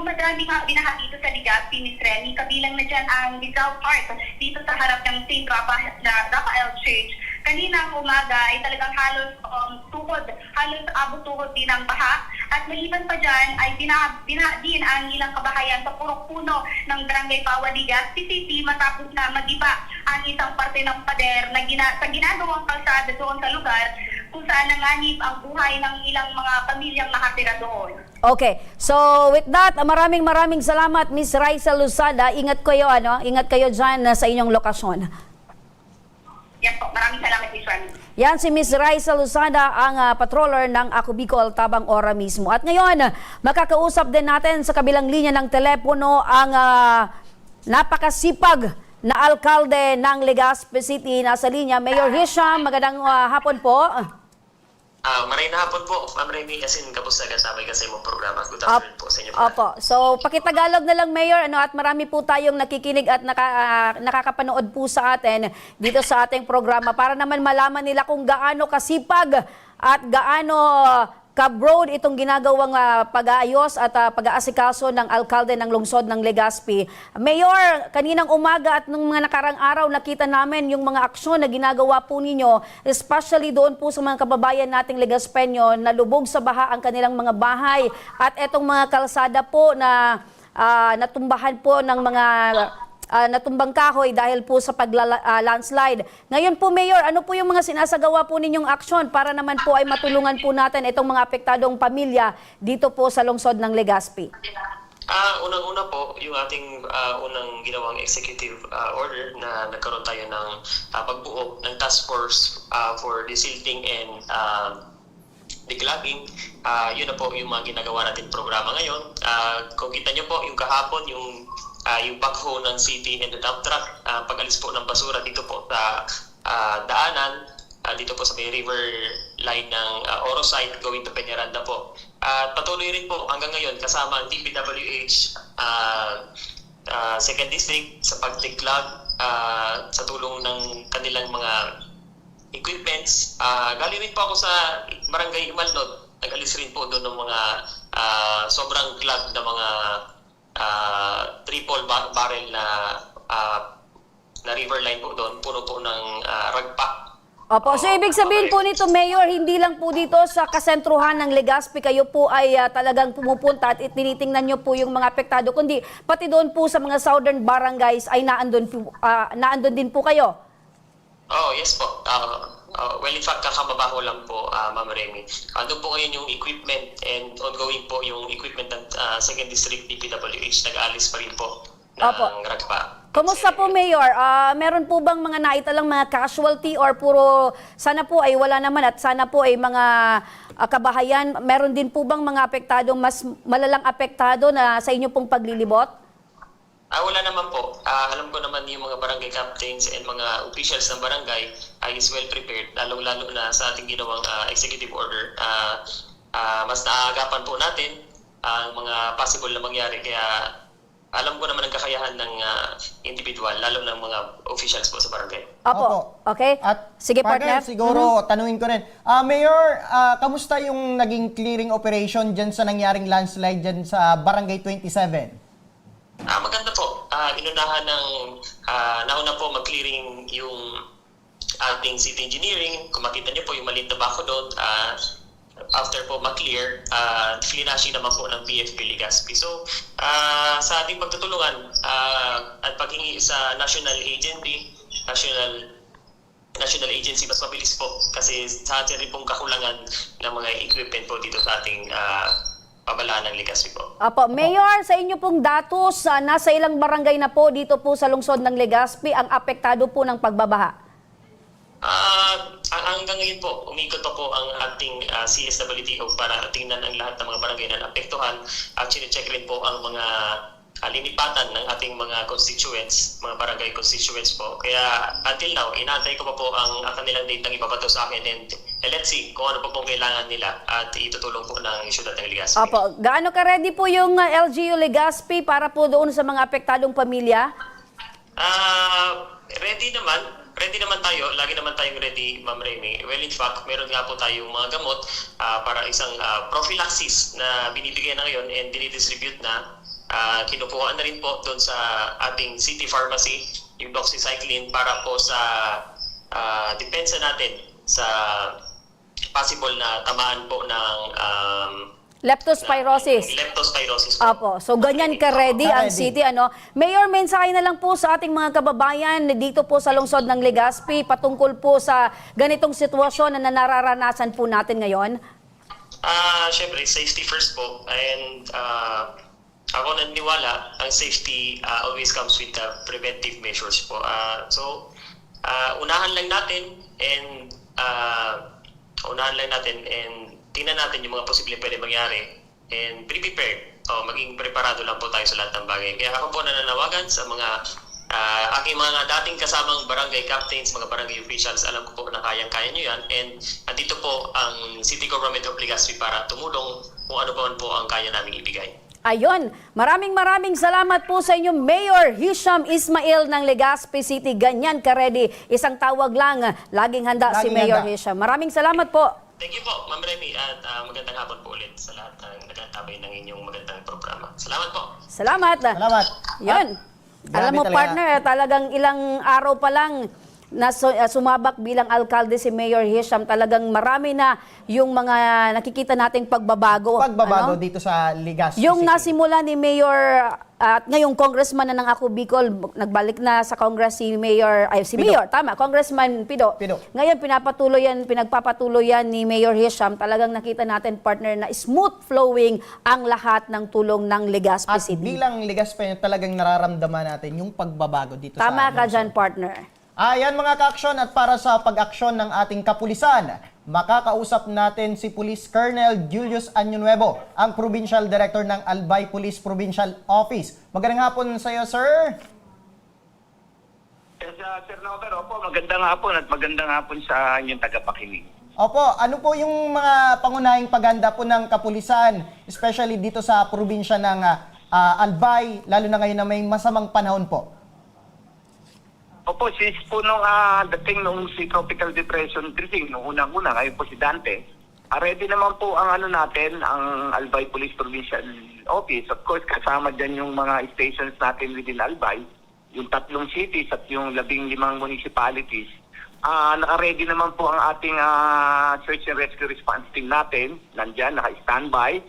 Madami nga binaha dito sa Legazpi, Ms. Remy. Kabilang na dyan ang Rizal Park dito sa harap ng St. Raphael Church. Kaninang umaga ay talagang halos abot-tuhod din ang baha. At maliban pa dyan ay binaha din ang ilang kabahayan sa purok puno ng Barangay Pawa, Legazpi City matapos na magiba ang isang parte ng pader na sa ginagawang kalsada doon sa lugar kung saan nanganib ang buhay ng ilang mga pamilyang nakatira doon. Okay, so with that, maraming salamat, Miss Rizel Luzada. Ingat kayo dyan sa inyong lokasyon. Yes po, maraming salamat, Miss Rami. Yan si Miss Rizel Luzada, ang patroller ng Ako Bicol Tabang Ora mismo. At ngayon, makakausap din natin sa kabilang linya ng telepono ang napakasipag na alkalde ng Legazpi City. Nasa linya, Mayor Hisham. Magandang hapon po. Maray na hapon po, Ma'am Remy, asin kapusta kasabay kasi mong programa. Good afternoon po sa inyo. Opo. So, pakitagalog na lang, Mayor, at marami po tayong nakikinig at nakakapanood po sa atin dito sa ating programa para naman malaman nila kung gaano kasipag at gaano ka-broad itong ginagawang pag-aayos at pag-aasikaso ng alkalde ng lungsod ng Legazpi. Mayor, kaninang umaga at nung mga nakarang araw, nakita namin yung mga aksyon na ginagawa po ninyo, especially doon po sa mga kababayan nating Legazpenyo na lubog sa baha ang kanilang mga bahay at etong mga kalsada po na natumbahan po ng mga natumbang kahoy dahil po sa landslide. Ngayon po, Mayor, ano po yung mga sinasagawa po ninyong aksyon para naman po ay matulungan po natin itong mga apektadong pamilya dito po sa lungsod ng Legazpi? Unang-una po, yung ating unang ginawang executive order na nagkaroon tayo ng pagbuo ng task force for desilting and declogging. Yun na po yung mga ginagawa natin programa ngayon. Kung kita nyo po, yung kahapon, yung backhoe ng city and the dump truck, pag-alis po ng basura dito po sa daanan, dito po sa may river line ng Orosite going to Peñaranda po. At patuloy rin po hanggang ngayon kasama ang DPWH Second District sa pag-declog sa tulong ng kanilang mga equipments. Galing rin po ako sa Barangay Imalnod. Nag-alis rin po doon ng mga sobrang clog na mga triple barrel na river line po doon, puno po ng ragpa. Opo, so ibig sabihin po nito, Mayor, hindi lang po dito sa kasentruhan ng Legazpi kayo po ay talagang pumupunta at tinitingnan nyo po yung mga apektado, kundi pati doon po sa mga southern barangays ay naandun din po kayo. Oh, yes po. Well, in fact, kakababaho lang po, Ma'am Remy. Doon po ngayon yung equipment and ongoing po yung equipment ng Second District DPWH. Nag-aalis pa rin po ng ragpa. Kumusta po, Mayor? Meron po bang mga naitalang mga casualty or puro sana po ay wala naman at sana po ay mga kabahayan? Meron din po bang mga apektado, mas malalang apektado na sa inyo pong paglilibot? Wala naman po. Alam ko naman yung mga barangay captains and mga officials ng barangay is well prepared, lalong-lalo na sa ating ginawang executive order. Mas naagapan po natin ang mga possible na mangyari. Kaya alam ko naman ang kakayahan ng individual, lalo ng mga officials po sa barangay. Opo. Okay. At sige, partner. Siguro, tanungin ko rin. Mayor, kamusta yung naging clearing operation dyan sa nangyaring landslide dyan sa Barangay 27? Maganda po. Inunahan nauna po mag-clearing yung ating city engineering. Kung makita niyo po yung maliit na bako doon, after po ma-clear, finashing naman po ng BFP Legazpi. So, sa ating pagtutulungan at paghingi sa national agency, mas mabilis po kasi sa atin rin pong kakulangan ng mga equipment po dito sa ating pabalaan ng Legazpi po. Apo, Mayor, sa inyo pong datos, nasa ilang barangay na po dito po sa lungsod ng Legazpi ang apektado po ng pagbabaha? Hanggang ngayon po, umikot pa po ang ating CSWTO para tingnan ang lahat ng mga barangay na naapektuhan at check rin po ang mga linipatan ng ating mga constituents, mga barangay constituents po. Kaya until now, inaantay ko pa po ang kanilang date ng ipapato sa akin and let's see kung ano po pong kailangan nila at itutulong po ng syudad ng Legazpi. Opo, gaano ka-ready po yung LGU Legazpi para po doon sa mga apektadong pamilya? Ready naman tayo. Lagi naman tayong ready, Ma'am Remy. Well, in fact, meron nga po tayong mga gamot para isang prophylaxis na binibigay na ngayon and dinidistribute na. Kinukuha na rin po doon sa ating city pharmacy, yung doxycycline para po sa depensa natin sa possible na tamaan po ng Leptospirosis. Leptospirosis po. Opo. So, ganyan ka-ready ang city. Mayor, mensahe na lang po sa ating mga kababayan dito po sa lungsod ng Legazpi patungkol po sa ganitong sitwasyon na nararanasan po natin ngayon. Siyempre, safety first po. And ako naniniwala, ang safety always comes with preventive measures po. So, unahan lang natin and tingnan natin yung mga posibleng pwede mangyari and be prepared. Maging preparado lang po tayo sa lahat ng bagay. Kaya ako po nananawagan sa mga aking mga dating kasamang barangay captains, mga barangay officials. Alam ko po na kayang-kaya nyo yan. And andito po ang City Government of Legazpi para tumulong kung ano pa man po ang kaya namin ibigay. Ayun, maraming salamat po sa inyo, Mayor Hisham Ismail ng Legazpi City. Ganyan ka-ready. Isang tawag lang, laging handa si Mayor Hisham. Maraming salamat po. Thank you po, Ma'am Remy, at magandang hapon po ulit sa lahat ng nagtatabay ng inyong magandang programa. Salamat po. Salamat. Yun. Alam mo, partner, talagang ilang araw pa lang na sumabak bilang alkalde si Mayor Hisham, talagang marami na yung mga nakikita nating pagbabago. Dito sa Legazpi yung City. nasimula ni Mayor at ngayong congressman na ng Ako Bicol, nagbalik na sa Congress si Mayor, Congressman Pido. Ngayon pinagpapatuloy yan ni Mayor Hisham. Talagang nakita natin, partner, na smooth flowing ang lahat ng tulong ng Legazpi City. At bilang Legazpi, talagang nararamdaman natin yung pagbabago dito sa Tama ka dyan, partner. Ayan mga ka-aksyon, at para sa pag-aksyon ng ating kapulisan, makakausap natin si Police Colonel Julius Añonuevo, ang Provincial Director ng Albay Police Provincial Office. Magandang hapon sa iyo, sir. Yes, Sir Nover, magandang hapon at magandang hapon sa inyong tagapakinig. Opo, ano po yung mga pangunahing paganda po ng kapulisan, especially dito sa probinsya ng Albay, lalo na ngayon na may masamang panahon po? Opo, since po nung dating nung si Tropical Depression Drifting, nung unang-una, ngayon po si Dante, ready naman po ang natin, ang Albay Police Provincial Office. Of course, kasama dyan yung mga stations natin within Albay, yung 3 cities at yung 15 municipalities. Naka-ready naman po ang ating search and rescue response team natin, nandyan, naka-standby.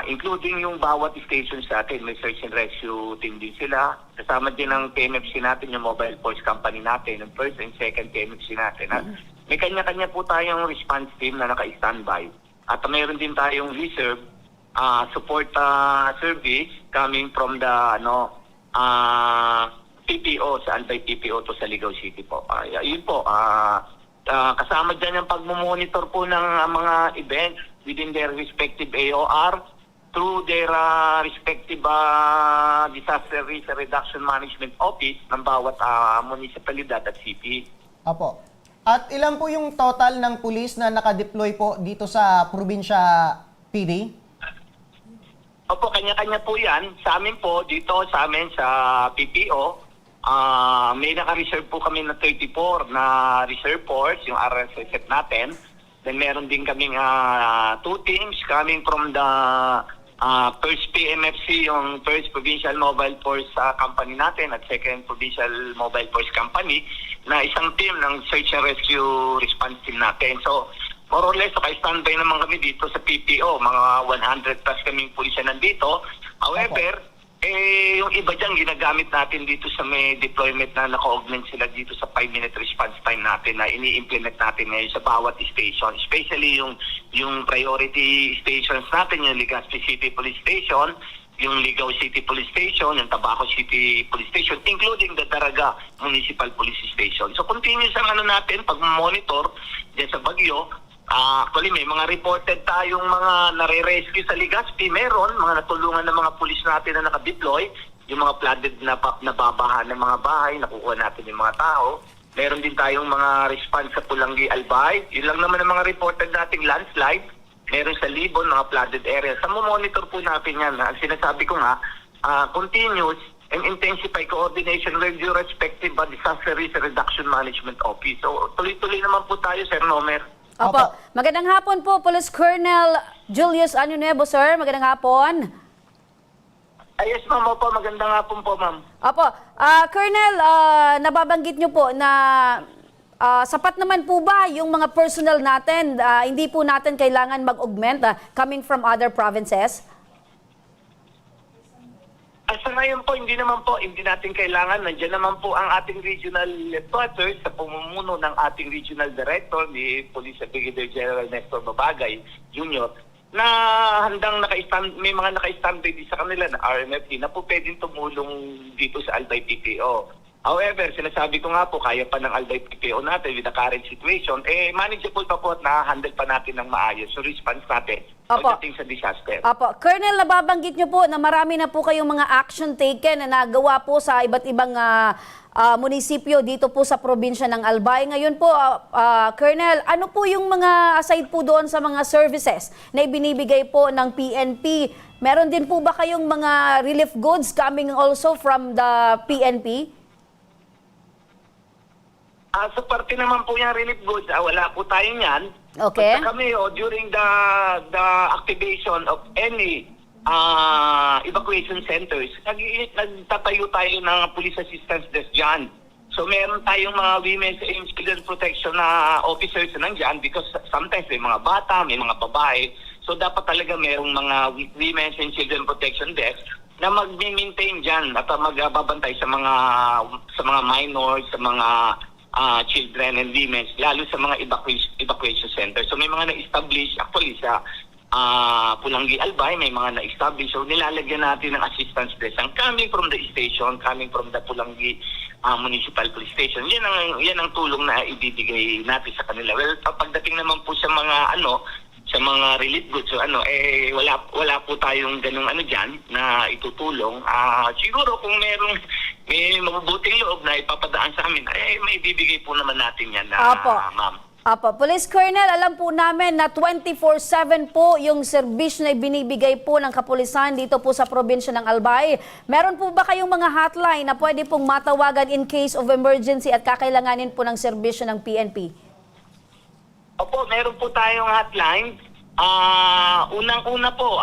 Including yung bawat stations natin, may search and rescue team din sila. Kasama din ang PMFC natin, yung mobile force company natin, yung first and second PMFC natin. May kanya-kanya po tayong response team na naka-standby. At mayroon din tayong reserve support service coming from the PPO, sa anti-PPO to sa Ligaw City po. Yun po, kasama dyan yung pag-monitor po ng mga events within their respective AOR through their respective disaster risk reduction management office ng bawat munisipalidad at city. Opo. At ilan po yung total ng pulis na nakadeploy po dito sa probinsya PD? Opo, kanya-kanya po yan. Sa amin po, dito sa amin sa PPO, may naka-reserve po kami na 34 na reserve force, yung RSSF natin. Then meron din kaming 2 teams coming from the First PMFC, yung First Provincial Mobile Force Company natin at Second Provincial Mobile Force Company na isang team ng Search and Rescue Response Team natin. So, more or less, standby naman kami dito sa PPO. Mga 100 plus kaming pulisya nandito. However, yung iba dyan ginagamit natin dito sa may deployment na naka-augment sila dito sa 5-minute response time natin na ini-implement natin ngayon sa bawat station. Especially yung priority stations natin, yung Legazpi City Police Station, yung Ligao City Police Station, yung Tabaco City Police Station, including the Daraga Municipal Police Station. So continuous ang natin, pag-monitor dyan sa Bagyo. Actually, may mga reported tayong mga nare-rescue sa Legazpi. Meron, mga natulungan ng mga pulis natin na nakadeploy, yung mga flooded na nababahan ng mga bahay, nakukuha natin yung mga tao. Meron din tayong mga response sa Pulangi, Albay. Yun lang naman ang mga reported nating landslide. Meron sa Libon, mga flooded areas. Sa monitor po natin yan. Ang sinasabi ko nga, continuous and intensify coordination with your respective disaster risk reduction management office. So, tuloy-tuloy naman po tayo, Sir Nomer. Opo. Magandang hapon po, Police Colonel Julius Anyo Nuevo, sir. Magandang hapon. Yes, ma'am. Opo, magandang hapon po, ma'am. Opo. Colonel, nababanggit nyo po na sapat naman po ba yung mga personnel natin? Hindi po natin kailangan mag-augment coming from other provinces? Sa ngayon po, hindi natin kailangan. Nandiyan naman po ang ating regional headquarters sa pamumuno ng ating regional director ni Police Brigadier General Nestor Babagay Jr. na handang may mga naka-standby din sa kanila na RMFD na po pwedeng tumulong dito sa Albay PPO. However, sinasabi ko nga po, kaya pa ng Albay PPO natin with the current situation, manageable pa po at na-handle pa natin ng maayos yung response natin pagdating sa disaster. Opo. Colonel, nababanggit nyo po na marami na po kayong mga action taken na nagawa po sa iba't ibang munisipyo dito po sa probinsya ng Albay. Ngayon po, Colonel, ano po yung mga aside po doon sa mga services na ibinibigay po ng PNP? Meron din po ba kayong mga relief goods coming also from the PNP? Sa parte naman po yung relief goods, wala po tayo niyan. Okay. Basta kami, during the activation of any evacuation centers, nagtatayo tayo ng police assistance desk dyan. So meron tayong mga women's and children protection na officers na nandyan because sometimes may mga bata, may mga babae. So dapat talaga merong mga women's and children protection desk na mag-maintain dyan at magbabantay sa mga minors, sa mga children and women, lalo sa mga evacuation centers. So may mga na-establish, actually sa Pulangi Albay, may mga na-establish. So nilalagyan natin ng assistance desk coming from the station, coming from the Pulangi Municipal Police Station. Yan ang tulong na ibibigay natin sa kanila. Well, pagdating naman po sa mga sa mga relief goods, so wala po tayong ganung dyan na itutulong. Siguro kung may mabubuting loob na ipapadaan sa amin, may bibigay po naman natin yan, ma'am. Apo. Police Colonel, alam po namin na 24/7 po yung serbisyo na ibinibigay po ng kapulisan dito po sa probinsya ng Albay. Meron po ba kayong mga hotline na pwede pong matawagan in case of emergency at kakailanganin po ng serbisyo ng PNP? Opo, meron po tayong hotline. Unang-una po,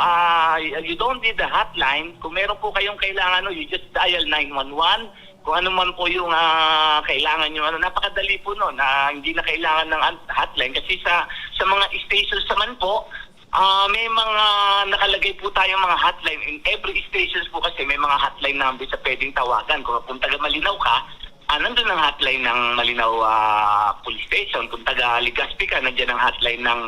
you don't need the hotline. Kung meron po kayong kailangan, you just dial 911. Kung ano man po yung kailangan nyo, napakadali po no, na hindi na kailangan ng hotline. Kasi sa mga stations naman po, may mga nakalagay po tayong mga hotline. In every stations po kasi may mga hotline numbers sa pwedeng tawagan. Kung taga Malinaw ka, nandun ang hotline ng Malinaw Police Station. Kung taga Legazpi ka, nandyan ang hotline ng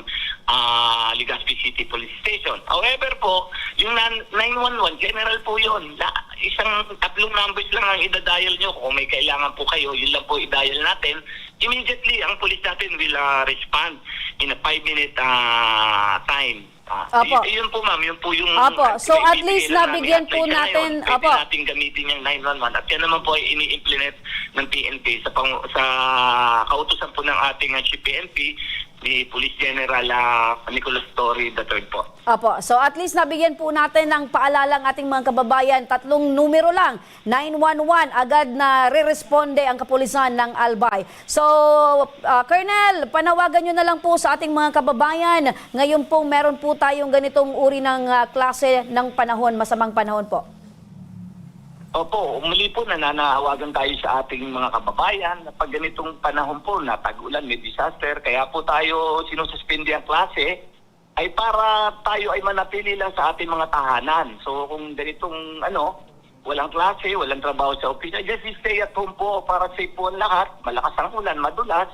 Legazpi City Police Station. However po, yung 911, general po yun. Tatlong numbers lang ang idadial nyo. Kung may kailangan po kayo, yun lang po i-dial natin. Immediately, ang police natin will respond in a 5-minute time. Yun po ma'am, yun po yung... Opo, so at least nabigyan po natin... Pwede natin gamitin yung 911 at yan naman po ay ini-implement ng PNP sa kautusan po ng ating PNP ni Police General Nicolas Torre III po. Opo. So at least nabigyan po natin ng paalala ang ating mga kababayan. 3 numero lang. 911. Agad na re-responde ang kapulisan ng Albay. So, Colonel, panawagan nyo na lang po sa ating mga kababayan. Ngayon po meron po tayong ganitong uri ng klase ng panahon, masamang panahon po. Opo, muli po nananawagan tayo sa ating mga kababayan na pag ganitong panahon po na tag-ulan, may disaster, kaya po tayo sinususpindi ang klase ay para tayo ay manatili lang sa ating mga tahanan. So kung ganitong walang klase, walang trabaho sa opisina, just stay at home po para safe po ang lahat. Malakas ang ulan, madulas,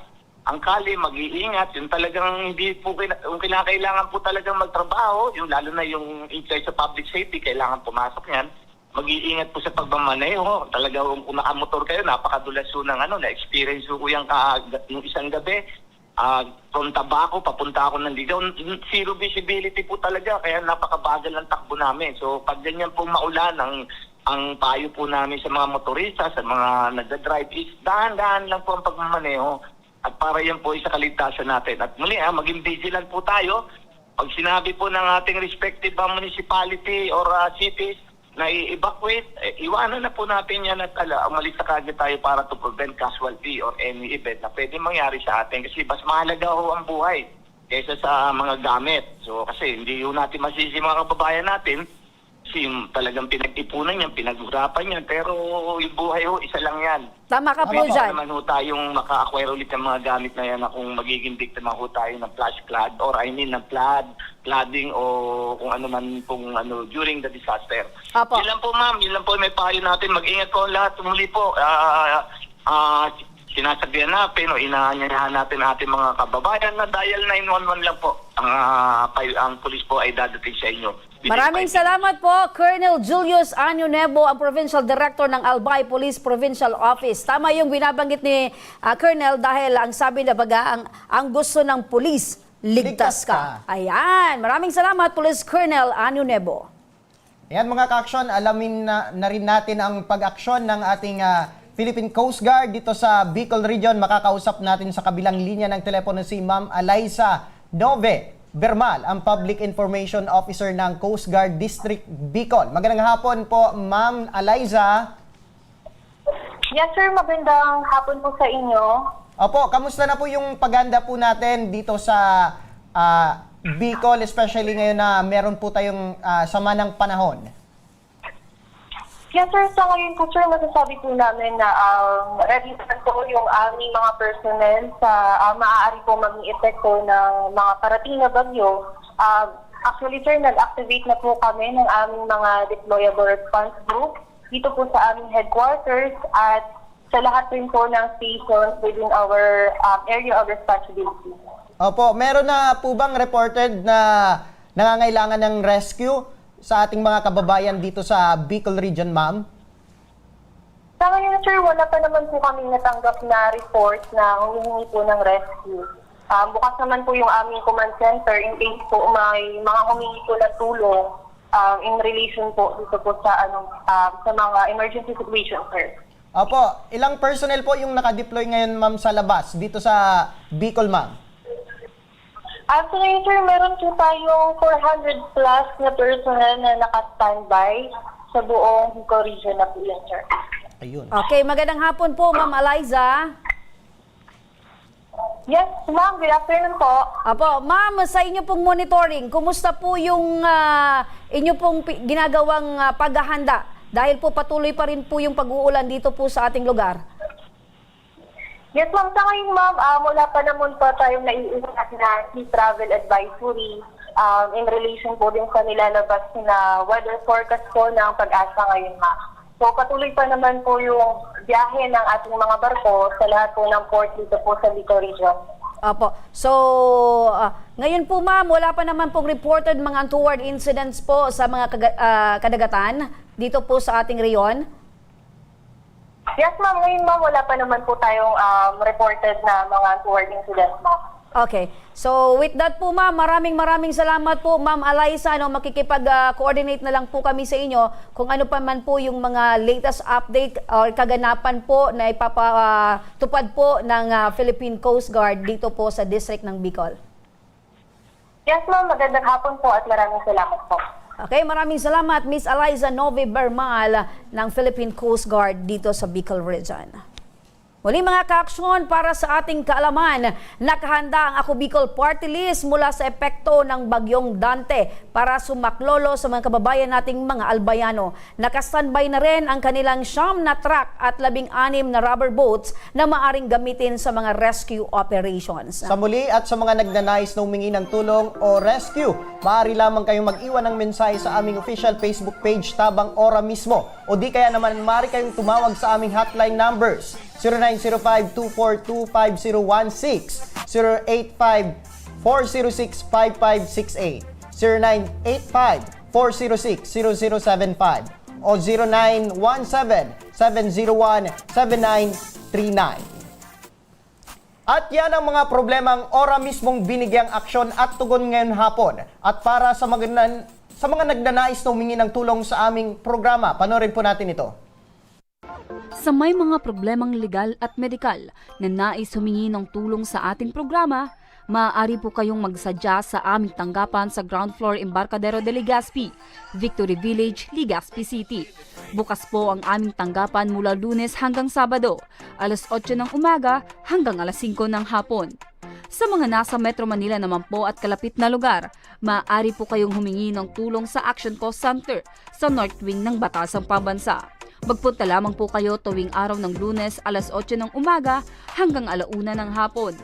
ang kali, mag-iingat. Yung talagang hindi po, yung kinakailangan po talagang magtrabaho, yung lalo na yung in charge sa public safety, kailangan pumasok yan. Mag-iingat po sa pagmamaneho. Talaga kung nakamotor kayo, napakadulas po ng na-experience ko yung isang gabi. From Tabaco, papunta ako ng Ligaw. Zero visibility po talaga, kaya napakabagal ang takbo namin. So pag ganyan po maulan, ang payo po namin sa mga motorista, sa mga nagda-drive is dahan-dahan lang po ang pagmamaneho. At para yan po sa kaligtasan natin. At muli, maging vigilant po tayo. Pag sinabi po ng ating respective municipality or cities, na i-evacuate, iwanan na po natin yan at umalis na kagad tayo para to prevent casualty or any event na pwede mangyari sa atin kasi mas mahalaga ho ang buhay kaysa sa mga gamit. So kasi hindi yun natin masisi mga kababayan natin kasi talagang pinag-ipunan yan, pinag-urapan yan, pero yung buhay ho, isa lang yan. Tama ka po Baka dyan. naman ho tayong maka-acquire ulit ng mga gamit na yan na kung magiging biktima ho tayo ng flash flood or ng flooding o kung ano man pong during the disaster. Apo. Yun lang po ma'am, yun lang po may payo natin. Mag-ingat po lahat. Muli po, sinasabihan natin o inaanyayahan natin ating mga kababayan na dial 911 lang po. Ang pulis po ay dadating sa inyo. Maraming salamat po, Colonel Julius Anyo Nebo, ang Provincial Director ng Albay Police Provincial Office. Tama yung binabanggit ni Colonel dahil ang sabi na baga, ang gusto ng pulis, ligtas ka. Ayan, maraming salamat, Police Colonel Anyo Nebo. Ayan mga ka-aksyon, alamin na rin natin ang pag-aksyon ng ating Philippine Coast Guard dito sa Bicol Region. Makakausap natin sa kabilang linya ng telepono si Ma'am Eliza Nove Bermal, ang Public Information Officer ng Coast Guard District Bicol. Magandang hapon po, Ma'am Eliza. Yes sir, magandang hapon po sa inyo. Opo, kamusta na po yung paghanda po natin dito sa Bicol, especially ngayon na meron po tayong sama ng panahon? Yes sir, sa ngayon po sir, masasabi po namin na ready na po yung aming mga personnel sa maaari po maging epekto ng mga karating na bagyo. Actually sir, nag-activate na po kami ng aming mga deployable response group dito po sa aming headquarters at sa lahat rin po ng stations within our area of responsibility. Opo, meron na po bang reported na nangangailangan ng rescue sa ating mga kababayan dito sa Bicol Region, ma'am? Sa ngayon, sir, wala pa naman po kami natanggap na report na humihingi po ng rescue. Bukas naman po yung aming command center in case po may mga humingi po na tulong in relation po dito po sa mga emergency situation, sir. Opo, ilang personnel po yung nakadeploy ngayon, ma'am, sa labas dito sa Bicol, ma'am? So ngayon, sir, meron po tayong 400 plus na personnel na naka-standby sa buong Bicol region na po yan, sir. Ayun. Okay, magandang hapon po, Ma'am Eliza. Yes, ma'am. Good afternoon po. Apo, ma'am, sa inyo pong monitoring, kumusta po yung inyo pong ginagawang paghahanda? Dahil po patuloy pa rin po yung pag-uulan dito po sa ating lugar. Yes, ma'am. Sa ngayon, ma'am, wala pa naman pa tayong naiulat na travel advisory in relation po din sa nilalabas na weather forecast po ng Pag-asa ngayon, ma'am. So, patuloy pa naman po yung biyahe ng ating mga barko sa lahat po ng port dito po sa Bicol Region. Apo. So, ngayon po, ma'am, wala pa naman pong reported mga untoward incidents po sa mga kadagatan dito po sa ating reyon? Yes, ma'am. Ngayon, ma'am, wala pa naman po tayong reported na mga untoward incidents, ma'am. Okay. So with that po ma'am, maraming salamat po Ma'am Eliza. Makikipag-coordinate na lang po kami sa inyo kung ano pa man po yung mga latest update or kaganapan po na ipapatupad po ng Philippine Coast Guard dito po sa district ng Bicol. Yes ma'am, magandang hapon po at maraming salamat po. Okay, maraming salamat Miss Eliza Novi Bermal ng Philippine Coast Guard dito sa Bicol Region. Muli mga kaaksyon, para sa ating kaalaman, nakahanda ang Ako Bicol Party List mula sa epekto ng Bagyong Dante para sumaklolo sa mga kababayan nating mga albayano. Nakastandby na rin ang kanilang 9 na truck at 16 na rubber boats na maaring gamitin sa mga rescue operations. Sa muli at sa mga nagnanais na humingi ng tulong o rescue, maaari lamang kayong mag-iwan ng mensahe sa aming official Facebook page Tabang Ora mismo, o di kaya naman maaari kayong tumawag sa aming hotline numbers 0905-242-5016, 085-406-5568, 0985-406-0075, o 0917-701-7939. At yan ang mga problemang ora mismong binigyang aksyon at tugon ngayon hapon. At para sa mga nagnanais na humingi ng tulong sa aming programa, panoorin po natin ito. Sa may mga problemang legal at medikal na nais humingi ng tulong sa ating programa, maaari po kayong magsadya sa aming tanggapan sa ground floor Embarcadero de Legazpi, Victory Village, Legazpi City. Bukas po ang aming tanggapan mula Lunes hanggang Sabado, alas 8 ng umaga hanggang alas 5 ng hapon. Sa mga nasa Metro Manila naman po at kalapit na lugar, maaari po kayong humingi ng tulong sa Action Cost Center sa North Wing ng Batasang Pambansa. Magpunta lamang po kayo tuwing araw ng Lunes alas 8 ng umaga hanggang alauna ng hapon.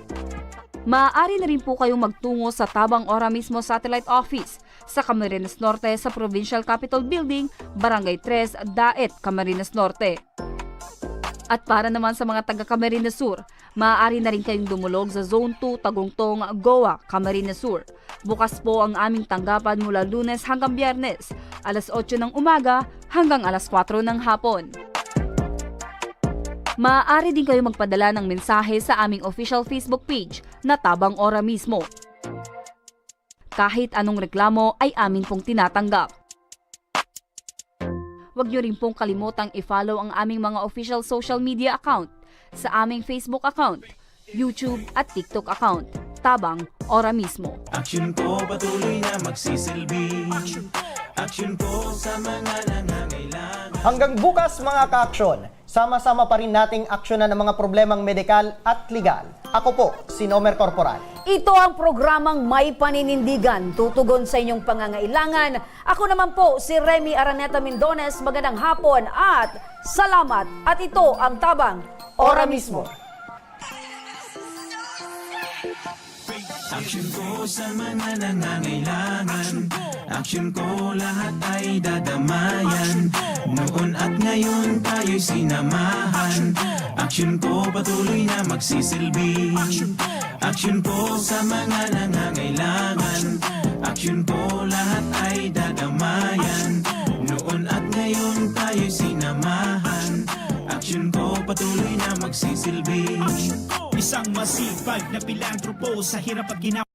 Maaari na rin po kayong magtungo sa Tabang Ora mismo Satellite Office sa Camarines Norte sa Provincial Capitol Building, Barangay 3, Daet, Camarines Norte. At para naman sa mga taga Camarines Sur, maaari na rin kayong dumulog sa Zone 2, Tagungtong, Goa, Camarines Sur. Bukas po ang aming tanggapan mula Lunes hanggang Biyernes, alas 8 ng umaga hanggang alas 4 ng hapon. Maaari din kayo magpadala ng mensahe sa aming official Facebook page na Tabang Ora mismo. Kahit anong reklamo ay amin pong tinatanggap. Huwag niyo rin pong kalimutang i-follow ang aming mga official social media account sa aming Facebook account, YouTube at TikTok account, Tabang Ora mismo. Action po patuloy na magsisilbi. Action po sa mga nangangailangan. Hanggang bukas mga ka-aksyon, sama-sama pa rin nating aksyonan ang mga problemang medikal at legal. Ako po, si Nomer Corporal. Ito ang programang May Paninindigan, tutugon sa inyong pangangailangan. Ako naman po si Remy Araneta Mindones. Magandang hapon at salamat. At ito ang Tabang Ora mismo. Action ko sa mga nangangailangan. Action ko lahat ay dadamayan. Noon at ngayon tayo'y sinamahan. Action ko patuloy na magsisilbi. Action po sa mga nangangailangan. Action po lahat ay dadamayan. Noon at ngayon tayo'y sinamahan. Action po patuloy na magsisilbi. Isang masipag na pilantropo sa hirap at ginawa.